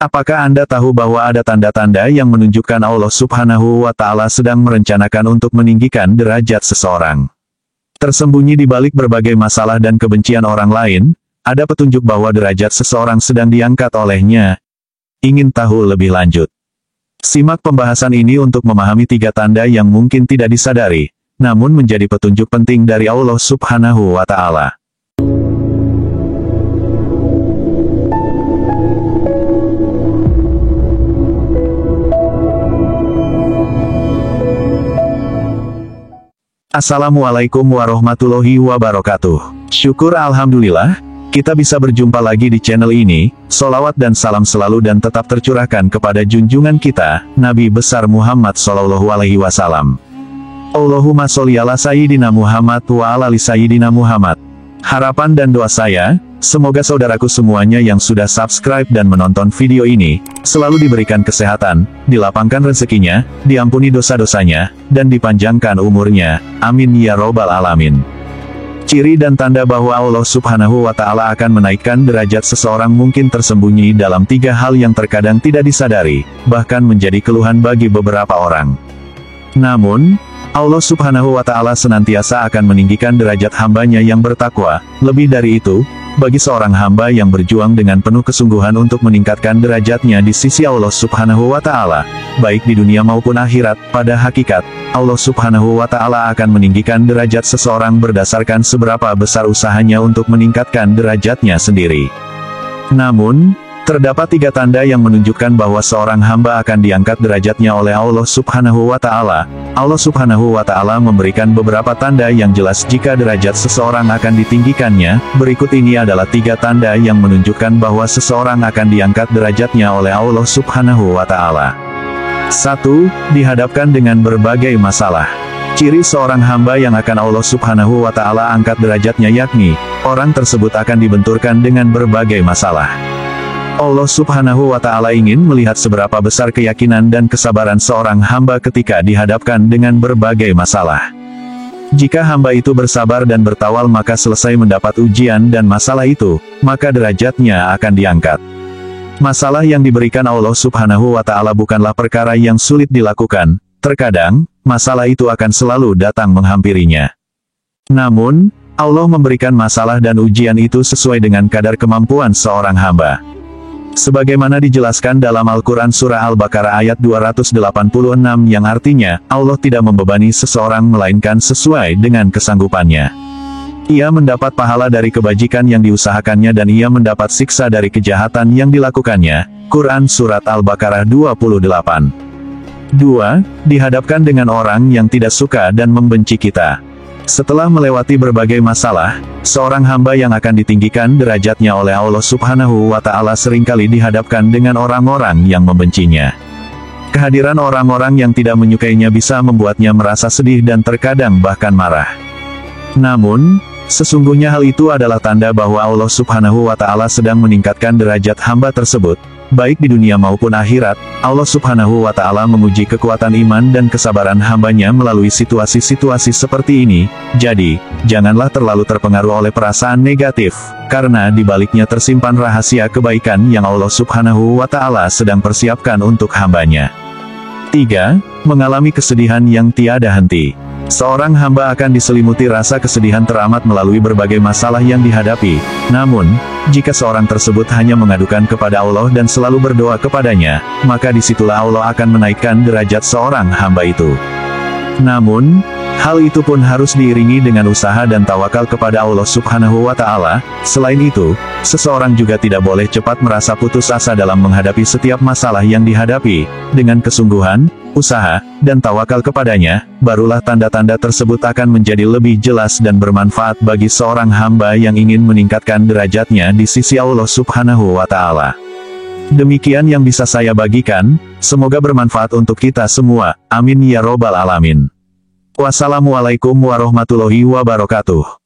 Apakah Anda tahu bahwa ada tanda-tanda yang menunjukkan Allah Subhanahu wa Ta'ala sedang merencanakan untuk meninggikan derajat seseorang? Tersembunyi di balik berbagai masalah dan kebencian orang lain, ada petunjuk bahwa derajat seseorang sedang diangkat olehnya. Ingin tahu lebih lanjut? Simak pembahasan ini untuk memahami 3 tanda yang mungkin tidak disadari, namun menjadi petunjuk penting dari Allah Subhanahu wa Ta'ala. Assalamualaikum warahmatullahi wabarakatuh. Syukur alhamdulillah, kita bisa berjumpa lagi di channel ini. Sholawat dan salam selalu dan tetap tercurahkan kepada junjungan kita, Nabi besar Muhammad Sallallahu Alaihi Wasallam. Allahumma sholli ala Sayyidina Muhammad wa ala ali Sayyidina Muhammad. Harapan dan doa saya, semoga saudaraku semuanya yang sudah subscribe dan menonton video ini, selalu diberikan kesehatan, dilapangkan rezekinya, diampuni dosa-dosanya, dan dipanjangkan umurnya. Amin ya robbal alamin. Ciri dan tanda bahwa Allah Subhanahu wa Ta'ala akan menaikkan derajat seseorang mungkin tersembunyi dalam 3 hal yang terkadang tidak disadari, bahkan menjadi keluhan bagi beberapa orang. Namun, Allah Subhanahu wa Ta'ala senantiasa akan meninggikan derajat hambanya yang bertakwa. Lebih dari itu, bagi seorang hamba yang berjuang dengan penuh kesungguhan untuk meningkatkan derajatnya di sisi Allah Subhanahu wa Ta'ala, baik di dunia maupun akhirat, pada hakikat, Allah Subhanahu wa Ta'ala akan meninggikan derajat seseorang berdasarkan seberapa besar usahanya untuk meningkatkan derajatnya sendiri. Namun, terdapat 3 tanda yang menunjukkan bahwa seorang hamba akan diangkat derajatnya oleh Allah Subhanahu wa Ta'ala. Allah Subhanahu wa Ta'ala memberikan beberapa tanda yang jelas jika derajat seseorang akan ditinggikannya. Berikut ini adalah 3 tanda yang menunjukkan bahwa seseorang akan diangkat derajatnya oleh Allah Subhanahu wa Ta'ala. 1. Dihadapkan dengan berbagai masalah. Ciri seorang hamba yang akan Allah Subhanahu wa Ta'ala angkat derajatnya yakni, orang tersebut akan dibenturkan dengan berbagai masalah. Allah Subhanahu wa Ta'ala ingin melihat seberapa besar keyakinan dan kesabaran seorang hamba ketika dihadapkan dengan berbagai masalah. Jika hamba itu bersabar dan bertawal maka selesai mendapat ujian dan masalah itu, maka derajatnya akan diangkat. Masalah yang diberikan Allah Subhanahu wa Ta'ala bukanlah perkara yang sulit dilakukan, terkadang, masalah itu akan selalu datang menghampirinya. Namun, Allah memberikan masalah dan ujian itu sesuai dengan kadar kemampuan seorang hamba. Sebagaimana dijelaskan dalam Al-Quran Surah Al-Baqarah ayat 286 yang artinya, Allah tidak membebani seseorang melainkan sesuai dengan kesanggupannya. Ia mendapat pahala dari kebajikan yang diusahakannya dan ia mendapat siksa dari kejahatan yang dilakukannya. Quran Surat Al-Baqarah 28. 2. Dihadapkan dengan orang yang tidak suka dan membenci kita. Setelah melewati berbagai masalah, seorang hamba yang akan ditinggikan derajatnya oleh Allah Subhanahu wa Ta'ala seringkali dihadapkan dengan orang-orang yang membencinya. Kehadiran orang-orang yang tidak menyukainya bisa membuatnya merasa sedih dan terkadang bahkan marah. Namun, sesungguhnya hal itu adalah tanda bahwa Allah Subhanahu wa Ta'ala sedang meningkatkan derajat hamba tersebut. Baik di dunia maupun akhirat, Allah Subhanahu wa Ta'ala menguji kekuatan iman dan kesabaran hambanya melalui situasi-situasi seperti ini. Jadi, janganlah terlalu terpengaruh oleh perasaan negatif, karena di baliknya tersimpan rahasia kebaikan yang Allah Subhanahu wa Ta'ala sedang persiapkan untuk hambanya. 3. Mengalami kesedihan yang tiada henti. Seorang hamba akan diselimuti rasa kesedihan teramat melalui berbagai masalah yang dihadapi. Namun, jika seorang tersebut hanya mengadukan kepada Allah dan selalu berdoa kepadanya, maka disitulah Allah akan menaikkan derajat seorang hamba itu. Namun, hal itu pun harus diiringi dengan usaha dan tawakal kepada Allah Subhanahu wa Ta'ala. Selain itu, seseorang juga tidak boleh cepat merasa putus asa dalam menghadapi setiap masalah yang dihadapi. Dengan kesungguhan, usaha, dan tawakal kepadanya, barulah tanda-tanda tersebut akan menjadi lebih jelas dan bermanfaat bagi seorang hamba yang ingin meningkatkan derajatnya di sisi Allah Subhanahu wa Ta'ala. Demikian yang bisa saya bagikan, semoga bermanfaat untuk kita semua. Amin ya robbal alamin. Wassalamualaikum warahmatullahi wabarakatuh.